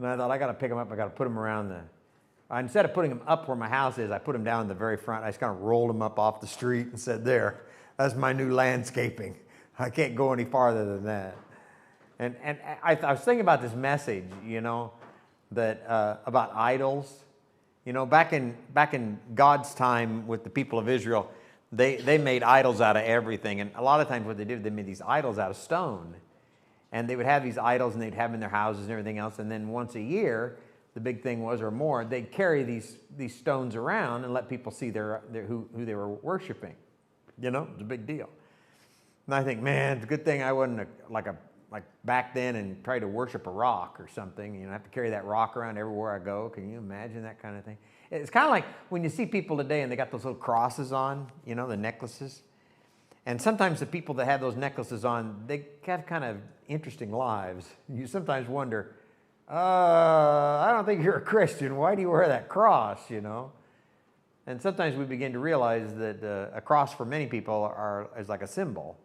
And I thought, I got to pick them up. I got to put them around instead of putting them up where my house is, I put them down in the very front. I just kind of rolled them up off the street and said, there, that's my new landscaping. I can't go any farther than that. And I was thinking about this message, that about idols. Back in God's time with the people of Israel, they made idols out of everything. And a lot of times what they did, they made these idols out of stone. And they would have these idols and they'd have them in their houses and everything else. And then once a year, the big thing was, or more, they'd carry these stones around and let people see who they were worshiping. It's a big deal. And I think, man, it's a good thing I wasn't like back then and try to worship a rock or something. I have to carry that rock around everywhere I go. Can you imagine that kind of thing? It's kind of like when you see people today and they got those little crosses on, the necklaces. And sometimes the people that have those necklaces on, they have kind of interesting lives. You sometimes wonder, I don't think you're a Christian. Why do you wear that cross, And sometimes we begin to realize that a cross for many people is like a symbol.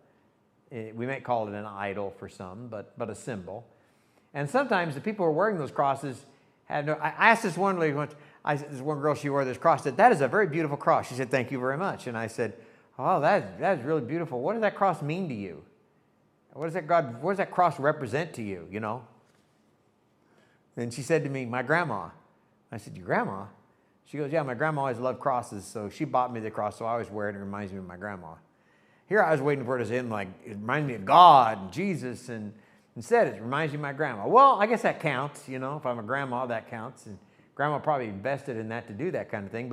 We might call it an idol for some, but a symbol. And sometimes the people who are wearing those crosses I asked this one lady once, this one girl, she wore this cross, said, that is a very beautiful cross. She said, thank you very much. And I said, oh, that's really beautiful. What does that cross mean to you? What does that cross represent to you, And she said to me, my grandma. I said, your grandma? She goes, yeah, my grandma always loved crosses, so she bought me the cross, so I always wear it. It reminds me of my grandma. Here I was waiting for it to say, it reminds me of God and Jesus, and instead it reminds me of my grandma. Well, I guess that counts, if I'm a grandma, that counts. And grandma probably invested in that to do that kind of thing.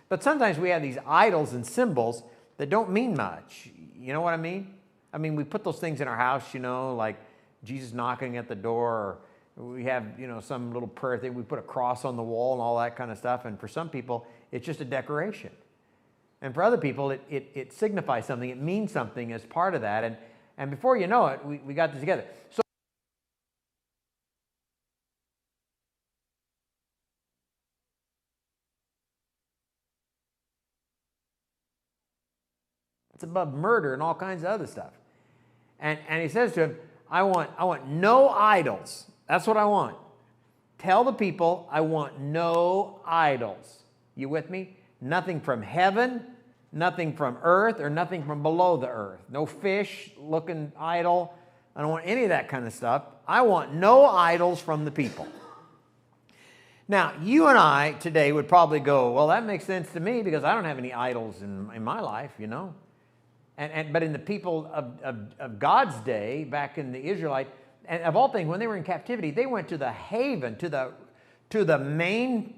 But sometimes we have these idols and symbols that don't mean much. You know what I mean? I mean, we put those things in our house, like Jesus knocking at the door, or we have, some little prayer thing. We put a cross on the wall and all that kind of stuff. And for some people, it's just a decoration. And for other people, it signifies something. It means something as part of that. And before you know it, we got this together. So it's above murder and all kinds of other stuff. And he says to him, I want no idols. That's what I want. Tell the people I want no idols. You with me? Nothing from heaven, nothing from earth, or nothing from below the earth. No fish-looking idol. I don't want any of that kind of stuff. I want no idols from the people. Now, you and I today would probably go, well, that makes sense to me because I don't have any idols in my life, But in the people of God's day, back in the Israelite, and of all things, when they were in captivity, they went to the haven, to the main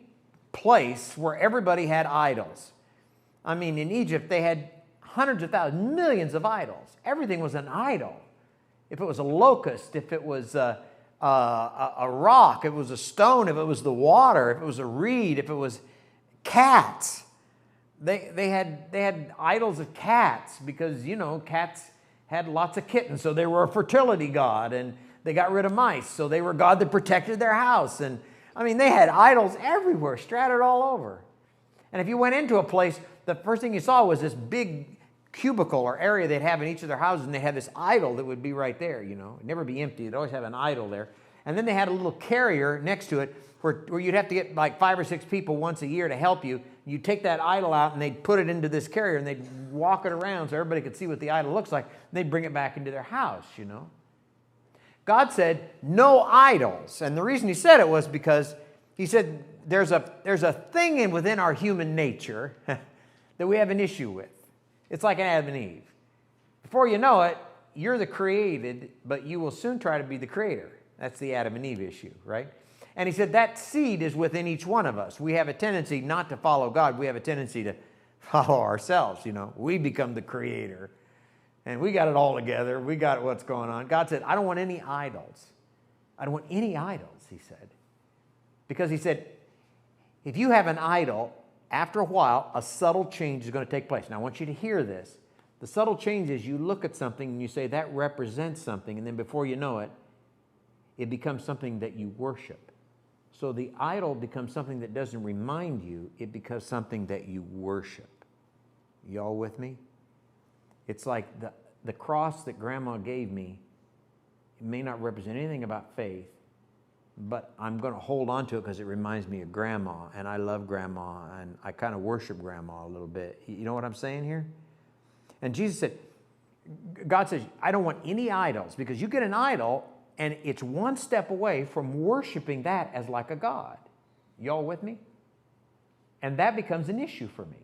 place where everybody had idols. I mean, in Egypt, they had hundreds of thousands, millions of idols. Everything was an idol. If it was a locust, if it was a rock, if it was a stone, if it was the water, if it was a reed, if it was cats. They had idols of cats because, cats had lots of kittens, so they were a fertility god, and they got rid of mice, so they were a god that protected their house. And I mean, they had idols everywhere, scattered all over. And if you went into a place, the first thing you saw was this big cubicle or area they'd have in each of their houses, and they had this idol that would be right there, It'd never be empty. They'd always have an idol there. And then they had a little carrier next to it where you'd have to get like 5 or 6 people once a year to help you. You'd take that idol out, and they'd put it into this carrier, and they'd walk it around so everybody could see what the idol looks like. And they'd bring it back into their house, God said, no idols. And the reason he said it was because he said there's a thing within our human nature that we have an issue with. It's like Adam and Eve. Before you know it, you're the created, but you will soon try to be the creator. That's the Adam and Eve issue, right? And he said that seed is within each one of us. We have a tendency not to follow God. We have a tendency to follow ourselves, We become the creator. And we got it all together. We got what's going on. God said, I don't want any idols. I don't want any idols, he said. Because he said, if you have an idol, after a while, a subtle change is going to take place. Now, I want you to hear this. The subtle change is you look at something and you say, that represents something. And then before you know it, it becomes something that you worship. So the idol becomes something that doesn't remind you. It becomes something that you worship. Y'all with me? It's like the cross that Grandma gave me, it may not represent anything about faith, but I'm going to hold on to it because it reminds me of Grandma, and I love Grandma, and I kind of worship Grandma a little bit. You know what I'm saying here? And Jesus said, God says, I don't want any idols, because you get an idol, and it's one step away from worshiping that as like a God. Y'all with me? And that becomes an issue for me.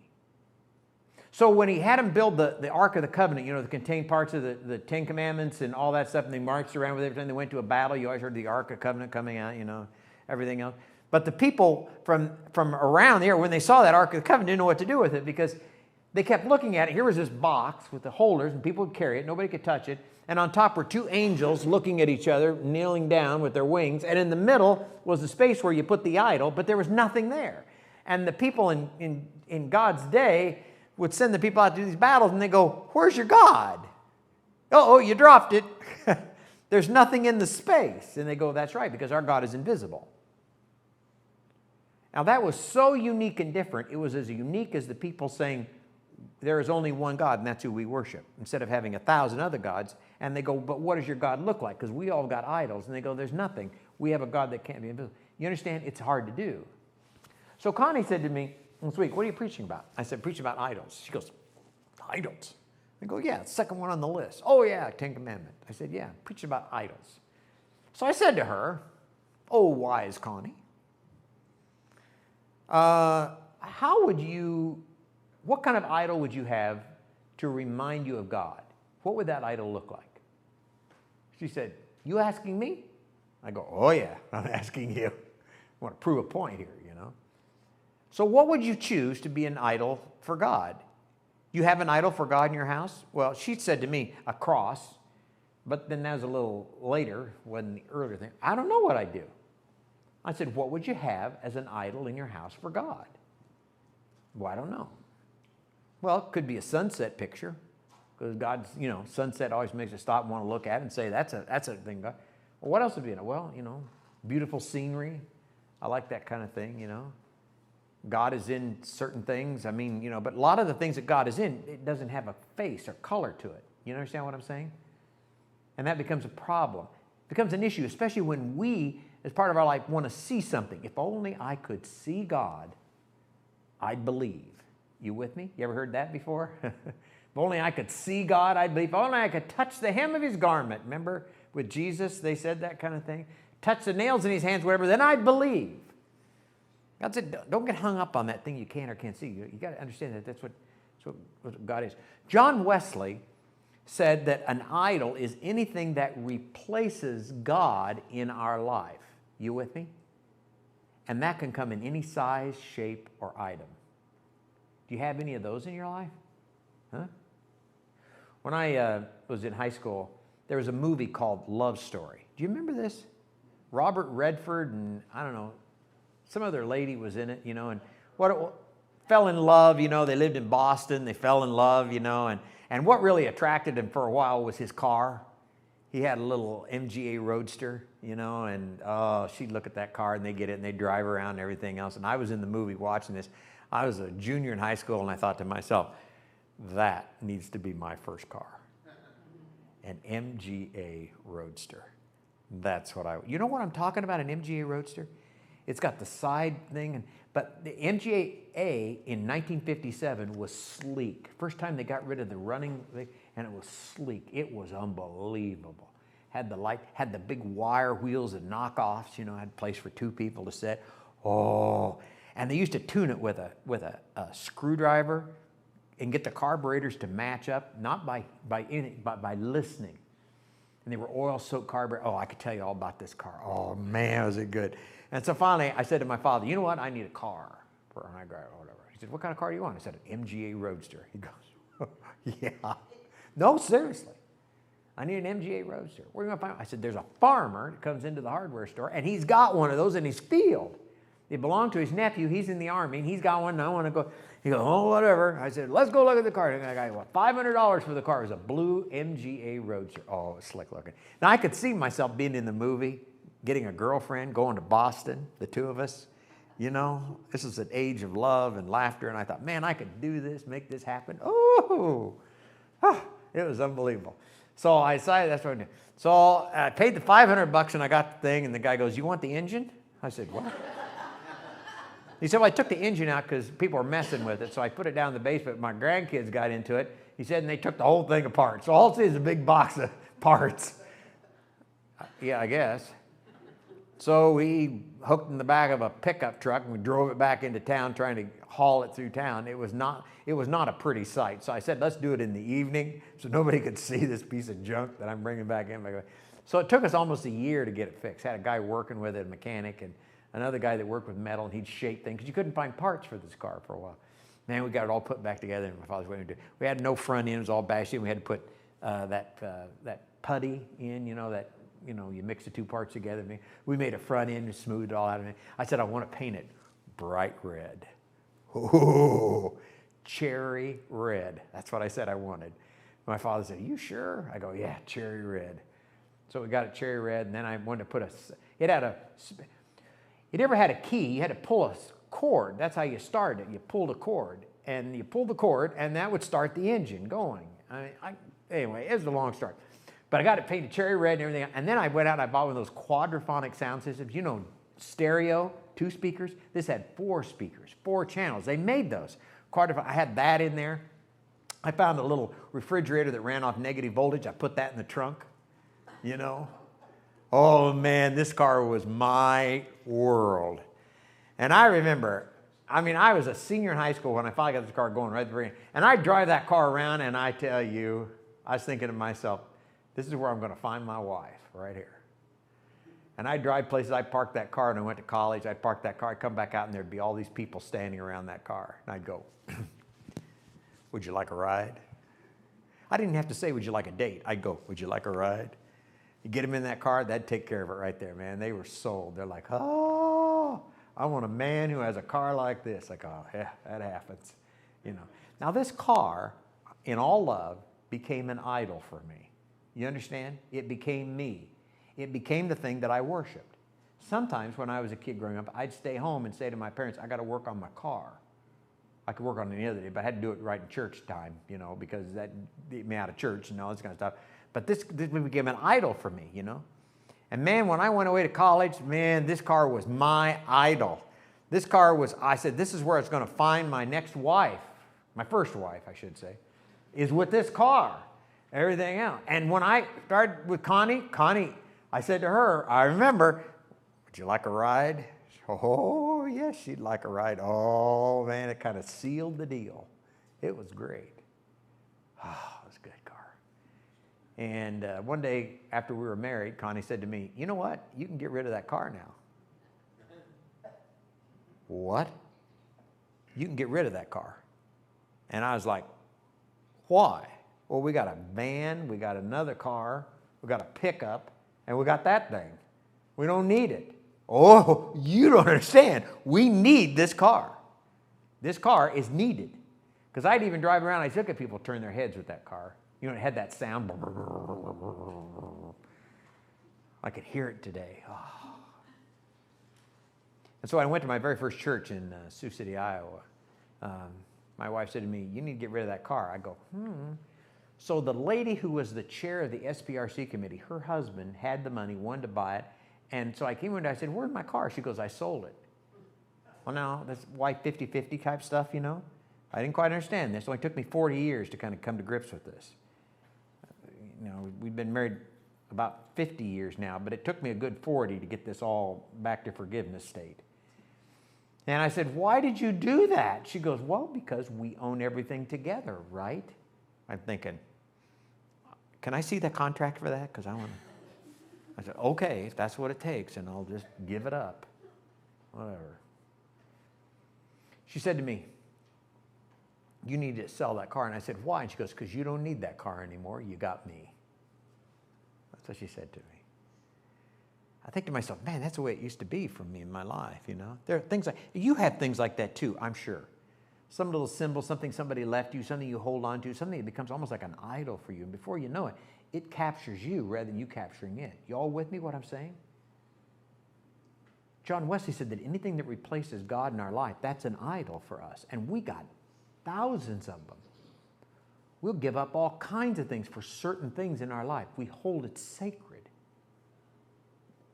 So when he had him build the Ark of the Covenant, you know, the contained parts of the Ten Commandments and all that stuff, and they marched around with everything. They went to a battle. You always heard the Ark of the Covenant coming out, you know, everything else. But the people from around there, when they saw that Ark of the Covenant, didn't know what to do with it, because they kept looking at it. Here was this box with the holders, and people would carry it. Nobody could touch it. And on top were two angels looking at each other, kneeling down with their wings. And in the middle was the space where you put the idol, but there was nothing there. And the people in God's day would send the people out to these battles, and they go, where's your God? Oh, you dropped it. There's nothing in the space. And they go, that's right, because our God is invisible. Now that was so unique and different. It was as unique as the people saying, there is only one God, and that's who we worship, instead of having 1,000 other gods. And they go, but what does your God look like? Because we all got idols. And they go, there's nothing. We have a God that can't be invisible. You understand? It's hard to do. So Connie said to me this week, what are you preaching about? I said, preaching about idols. She goes, idols? I go, yeah, second one on the list. Oh, yeah, Ten Commandments. I said, yeah, preaching about idols. So I said to her, oh, wise Connie, what kind of idol would you have to remind you of God? What would that idol look like? She said, you asking me? I go, oh yeah, I'm asking you. I want to prove a point here, you know. So what would you choose to be an idol for God? You have an idol for God in your house? Well, she said to me, a cross. But then that was a little later, wasn't the earlier thing. I don't know what I'd do. I said, what would you have as an idol in your house for God? Well, I don't know. Well, it could be a sunset picture, because God's, you know, sunset always makes us stop and want to look at it and say, that's a thing, God. Well, what else would be in it? Well, you know, beautiful scenery. I like that kind of thing, you know. God is in certain things. I mean, you know, but a lot of the things that God is in, it doesn't have a face or color to it. You understand what I'm saying? And that becomes a problem. It becomes an issue, especially when we, as part of our life, want to see something. If only I could see God, I'd believe. You with me? You ever heard that before? If only I could see God, I'd believe. If only I could touch the hem of his garment. Remember with Jesus, they said that kind of thing? Touch the nails in his hands, whatever, then I'd believe. God said, don't get hung up on that thing you can or can't see. You got to understand that that's what God is. John Wesley said that an idol is anything that replaces God in our life. You with me? And that can come in any size, shape, or item. Do you have any of those in your life? Huh? When I was in high school, there was a movie called Love Story. Do you remember this? Robert Redford and, I don't know, some other lady was in it, you know, and fell in love, you know. They lived in Boston. They fell in love, you know, and what really attracted him for a while was his car. He had a little MGA Roadster, you know, and she'd look at that car, and they'd get it, and they'd drive around and everything else. And I was in the movie watching this. I was a junior in high school, and I thought to myself, that needs to be my first car. An MGA Roadster. That's what you know what I'm talking about, an MGA Roadster? It's got the side thing, but the MGA in 1957 was sleek. First time they got rid of the running thing, and it was sleek. It was unbelievable. Had the light, had the big wire wheels and knockoffs, you know, had place for two people to sit. Oh, and they used to tune it with a screwdriver and get the carburetors to match up, not by listening. And they were oil-soaked carburetors. Oh, I could tell you all about this car. Oh, man, was it good. And so finally, I said to my father, you know what? I need a car for an iDrive or whatever. He said, what kind of car do you want? I said, an MGA Roadster. He goes, yeah. No, seriously. I need an MGA Roadster. Where are you going to find one? I said, there's a farmer that comes into the hardware store, and he's got one of those in his field. It belonged to his nephew. He's in the Army, and he's got one, and I want to go. He goes, oh, whatever. I said, let's go look at the car. And I got, what, $500 for the car. It was a blue MGA Roadster. Oh, it's slick looking. Now, I could see myself being in the movie, getting a girlfriend, going to Boston, the two of us. You know, this is an age of love and laughter, and I thought, man, I could do this, make this happen. Oh, it was unbelievable. So I decided that's what I did. So I paid the $500 and I got the thing, and the guy goes, "You want the engine?" I said, "What?" He said, "Well, I took the engine out because people were messing with it, so I put it down in the basement. My grandkids got into it." He said, and they took the whole thing apart. So all I see is a big box of parts. Yeah, I guess. So we hooked in the back of a pickup truck and we drove it back into town trying to haul it through town. It was not a pretty sight. So I said, let's do it in the evening so nobody could see this piece of junk that I'm bringing back in. So it took us almost a year to get it fixed. Had a guy working with it, a mechanic, and another guy that worked with metal, and he'd shape things because you couldn't find parts for this car for a while. Man, we got it all put back together, and my father's waiting to do it. We had no front end, it was all bashed in. We had to put that putty in, you mix the two parts together. We made a front end and smoothed it all out of it. I said, I want to paint it bright red. Ooh, cherry red. That's what I said I wanted. My father said, "You sure?" I go, "Yeah, cherry red." So we got it cherry red, and then I wanted to put it never had a key. You had to pull a cord. That's how you started it. You pulled a cord, and that would start the engine going. Anyway, it was a long story. But I got it painted cherry red and everything. And then I went out and I bought one of those quadraphonic sound systems. Stereo, 2 speakers. This had 4 speakers, 4 channels. They made those. I had that in there. I found a little refrigerator that ran off negative voltage. I put that in the trunk, Oh, man, this car was my world. And I remember, I was a senior in high school when I finally got this car going right at the very end. And I'd drive that car around, and I tell you, I was thinking to myself, this is where I'm going to find my wife, right here. And I'd drive places. I'd park that car, and I went to college. I'd park that car. I'd come back out, and there'd be all these people standing around that car. And I'd go, "Would you like a ride?" I didn't have to say, "Would you like a date?" I'd go, "Would you like a ride?" You get them in that car, that'd take care of it right there, man. They were sold. They're like, "Oh, I want a man who has a car like this." Like, oh, yeah, that happens. Now, this car, in all love, became an idol for me. You understand? It became me. It became the thing that I worshiped. Sometimes when I was a kid growing up, I'd stay home and say to my parents, I got to work on my car. I could work on it any other day, but I had to do it right in church time, because that get me out of church and all this kind of stuff. But this became an idol for me, And man, when I went away to college, man, this car was my idol. I said, this is where it's going to find my next wife, my first wife, I should say, is with this car. Everything else. And when I started with Connie, I said to her, I remember, "Would you like a ride?" Oh, yes, she'd like a ride. Oh, man, it kind of sealed the deal. It was great. Oh, it was a good car. And one day after we were married, Connie said to me, "You know what? You can get rid of that car now." What? You can get rid of that car. And I was like, why? Well, we got a van, we got another car, we got a pickup, and we got that thing. We don't need it. Oh, you don't understand. We need this car. This car is needed. Because I'd even drive around, I'd look at people turn their heads with that car. It had that sound. I could hear it today. Oh. And so I went to my very first church in Sioux City, Iowa. My wife said to me, "You need to get rid of that car." I go, So the lady who was the chair of the SPRC committee, her husband had the money, wanted to buy it. And so I came in and I said, "Where's my car?" She goes, "I sold it." Well, now, that's why 50-50 type stuff, I didn't quite understand this. It only took me 40 years to kind of come to grips with this. We've been married about 50 years now, but it took me a good 40 to get this all back to forgiveness state. And I said, "Why did you do that?" She goes, "Well, because we own everything together, right?" I'm thinking, can I see the contract for that? Because I want to. I said, "Okay, if that's what it takes, and I'll just give it up. Whatever." She said to me, "You need to sell that car." And I said, "Why?" And she goes, "Because you don't need that car anymore. You got me." That's what she said to me. I think to myself, man, that's the way it used to be for me in my life, There are things you have things like that too, I'm sure. Some little symbol, something somebody left you, something you hold on to, something that becomes almost like an idol for you. And before you know it, it captures you rather than you capturing it. You all with me what I'm saying? John Wesley said that anything that replaces God in our life, that's an idol for us. And we got thousands of them. We'll give up all kinds of things for certain things in our life. We hold it sacred.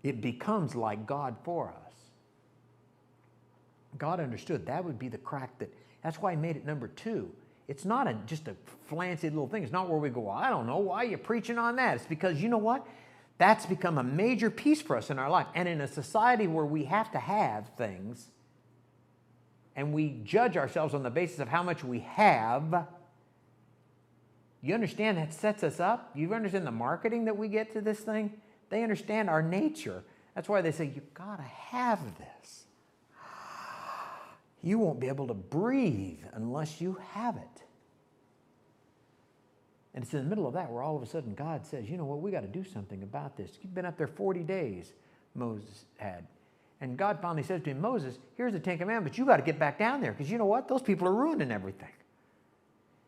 It becomes like God for us. God understood that would be the crack that's why he made it number 2. It's not just a flancy little thing. It's not where we go, well, I don't know, why are you preaching on that? It's because, you know what? That's become a major piece for us in our life. And in a society where we have to have things, and we judge ourselves on the basis of how much we have, you understand that sets us up? You understand the marketing that we get to this thing? They understand our nature. That's why they say, you've got to have this. You won't be able to breathe unless you have it. And it's in the middle of that where all of a sudden God says, you know what, we got to do something about this. You've been up there 40 days, Moses had. And God finally says to him, Moses, here's the 10 Commandments. You got to get back down there because you know what? Those people are ruining everything.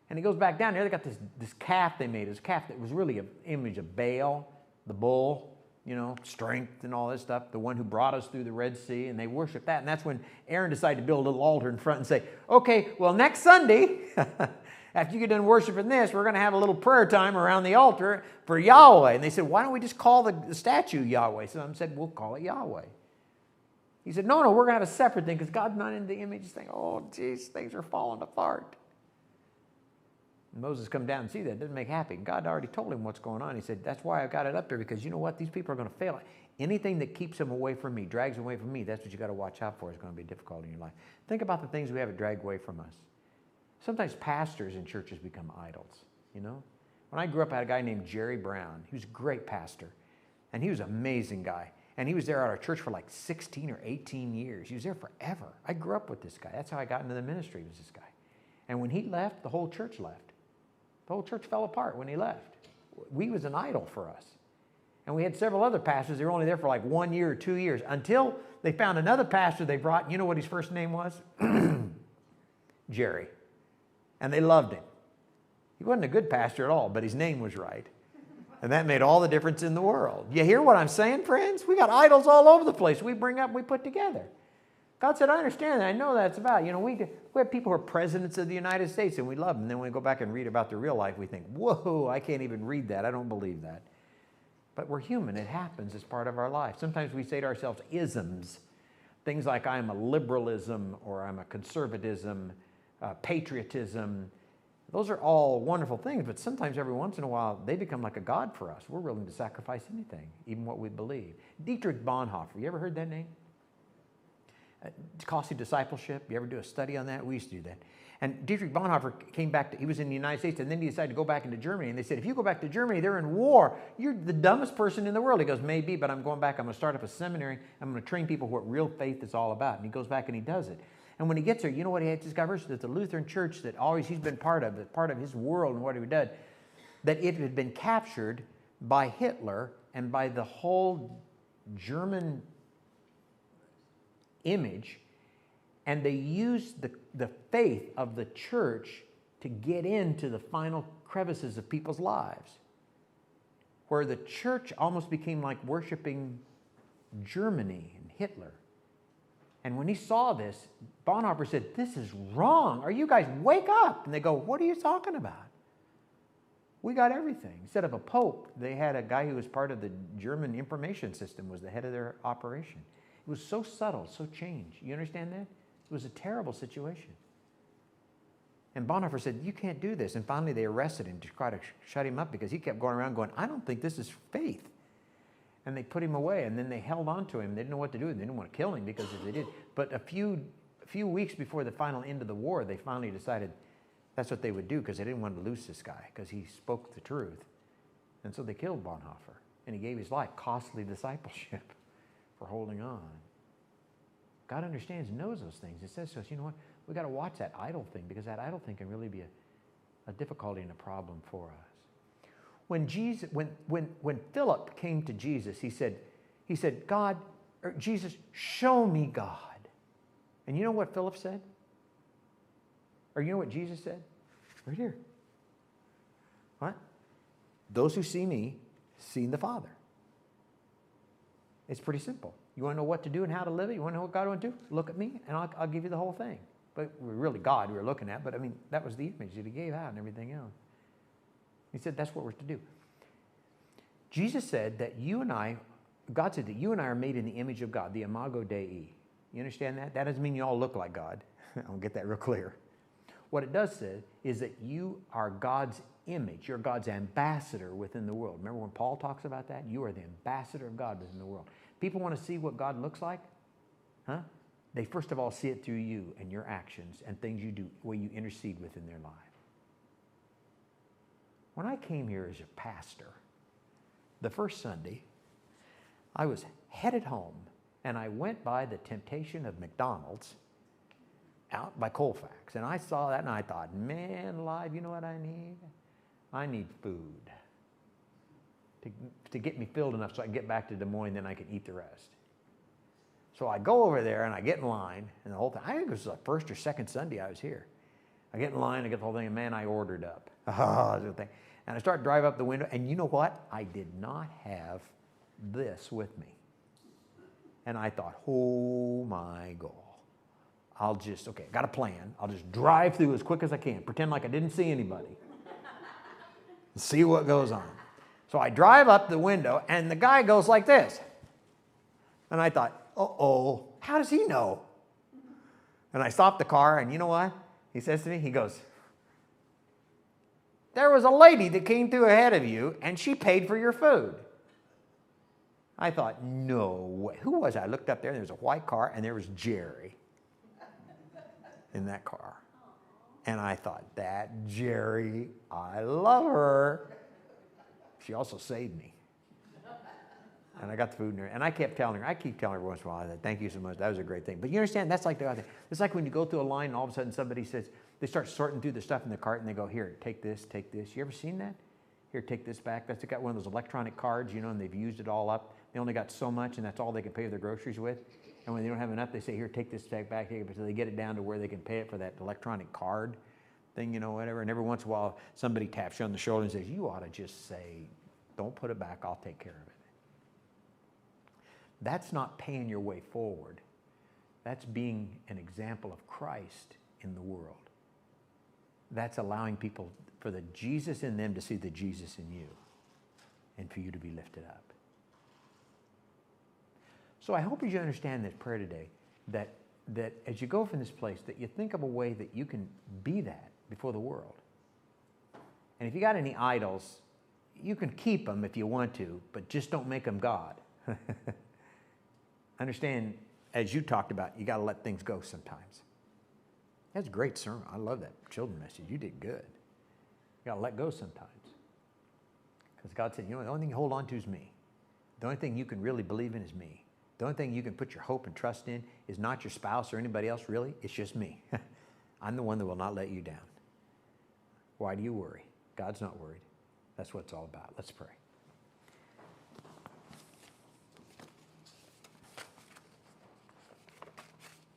And he goes back down there. They got this calf they made. It was a calf that was really an image of Baal, the bull, you know, strength and all this stuff, the one who brought us through the Red Sea, and they worshiped that. And that's when Aaron decided to build a little altar in front and say, okay, well, next Sunday, after you get done worshiping this, we're going to have a little prayer time around the altar for Yahweh. And they said, why don't we just call the statue Yahweh? Some said, we'll call it Yahweh. He said, no, we're going to have a separate thing because God's not in the image thing. Oh, geez, things are falling apart. And Moses come down and see that. It doesn't make happy. God already told him what's going on. He said, that's why I've got it up there because you know what? These people are going to fail. Anything that keeps them away from me, drags them away from me, that's what you got to watch out for. It's going to be difficult in your life. Think about the things we have it drag away from us. Sometimes pastors in churches become idols, you know? When I grew up, I had a guy named Jerry Brown. He was a great pastor, and he was an amazing guy. And he was there at our church for like 16 or 18 years. He was there forever. I grew up with this guy. That's how I got into the ministry, was this guy. And when he left, the whole church left. The whole church fell apart when he left. We was an idol for us. And we had several other pastors. They were only there for like 1 year or 2 years until they found another pastor they brought. You know what his first name was? Jerry. And they loved him. He wasn't a good pastor at all, but his name was right. And that made all the difference in the world. You hear what I'm saying, friends? We got idols all over the place. We bring up, we put together. God said, I understand that. I know that's about. You know, we have people who are presidents of the United States, and we love them. And then when we go back and read about their real life, we think, whoa, I can't even read that. I don't believe that. But we're human. It happens as part of our life. Sometimes we say to ourselves isms, things like I'm a liberalism or I'm a conservatism, patriotism. Those are all wonderful things, but sometimes every once in a while, they become like a god for us. We're willing to sacrifice anything, even what we believe. Dietrich Bonhoeffer, you ever heard that name? Costly discipleship. You ever do a study on that? We used to do that. And Dietrich Bonhoeffer came back, he was in the United States, and then he decided to go back into Germany. And they said, if you go back to Germany, they're in war. You're the dumbest person in the world. He goes, maybe, but I'm going back. I'm going to start up a seminary. I'm going to train people what real faith is all about. And he goes back and he does it. And when he gets there, you know what he discovers? That the Lutheran church that always he's been part of, that part of his world and what he did, that it had been captured by Hitler and by the whole German image, and they used the faith of the church to get into the final crevices of people's lives, where the church almost became like worshiping Germany and Hitler. And when he saw this, Bonhoeffer said, this is wrong. Are you guys, wake up. And they go, what are you talking about? We got everything. Instead of a pope, they had a guy who was part of the German information system, was the head of their operation. It was so subtle, so changed. You understand that? It was a terrible situation. And Bonhoeffer said, you can't do this. And finally they arrested him to try to shut him up because he kept going around going, I don't think this is faith. And they put him away, and then they held on to him. They didn't know what to do. They didn't want to kill him because if they did. But a few weeks before the final end of the war, they finally decided that's what they would do because they didn't want to lose this guy because he spoke the truth. And so they killed Bonhoeffer, and he gave his life, costly discipleship, for holding on. God understands and knows those things. It says to us, you know what? We've got to watch that idol thing because that idol thing can really be a difficulty and a problem for us. When Philip came to Jesus, he said, Jesus, show me God. And you know what Philip said? Or you know what Jesus said? Right here. What? Those who see me, see the Father. It's pretty simple. You want to know what to do and how to live it? You want to know what God wants to do? Look at me, and I'll give you the whole thing. But really God we were looking at, but I mean, that was the image that he gave out and everything else. He said that's what we're to do. Jesus said that God said that you and I are made in the image of God, the imago Dei. You understand that? That doesn't mean you all look like God. I'll get that real clear. What it does say is that you are God's image. You're God's ambassador within the world. Remember when Paul talks about that? You are the ambassador of God within the world. People want to see what God looks like? Huh? They first of all see it through you and your actions and things you do, where you intercede within their life. When I came here as a pastor, the first Sunday, I was headed home and I went by the temptation of McDonald's out by Colfax. And I saw that and I thought, man alive, you know what I need? I need food to get me filled enough so I can get back to Des Moines, then I can eat the rest. So I go over there and I get in line, and the whole thing, I think it was the first or second Sunday I was here. I get in line, I get the whole thing, and man, I ordered up. And I start to drive up the window, and you know what? I did not have this with me. And I thought, oh my God. Got a plan. I'll just drive through as quick as I can, pretend like I didn't see anybody. See what goes on. So I drive up the window, and the guy goes like this. And I thought, uh-oh, how does he know? And I stopped the car, and you know what? He says to me, he goes, there was a lady that came through ahead of you, and she paid for your food. I thought, no way. Who was I? I looked up there, and there was a white car, and there was Jerry in that car. And I thought, that Jerry, I love her. She also saved me. And I got the food in there. And I keep telling her every once in a while, thank you so much. That was a great thing. But you understand, that's like the other thing. It's like when you go through a line and all of a sudden somebody says, they start sorting through the stuff in the cart and they go, here, take this, take this. You ever seen that? Here, take this back. That's got one of those electronic cards, and they've used it all up. They only got so much, and that's all they can pay their groceries with. And when they don't have enough, they say, here, take this back. So they get it down to where they can pay it for that electronic card thing, whatever. And every once in a while, somebody taps you on the shoulder and says, you ought to just say, don't put it back, I'll take care of it. That's not paying your way forward. That's being an example of Christ in the world. That's allowing people, for the Jesus in them to see the Jesus in you and for you to be lifted up. So I hope as you understand this prayer today, that as you go from this place, that you think of a way that you can be that before the world. And if you got any idols, you can keep them if you want to, but just don't make them God. Understand, as you talked about, you got to let things go sometimes. That's a great sermon. I love that children's message. You did good. You got to let go sometimes. Because God said, the only thing you hold on to is me. The only thing you can really believe in is me. The only thing you can put your hope and trust in is not your spouse or anybody else, really. It's just me. I'm the one that will not let you down. Why do you worry? God's not worried. That's what it's all about. Let's pray.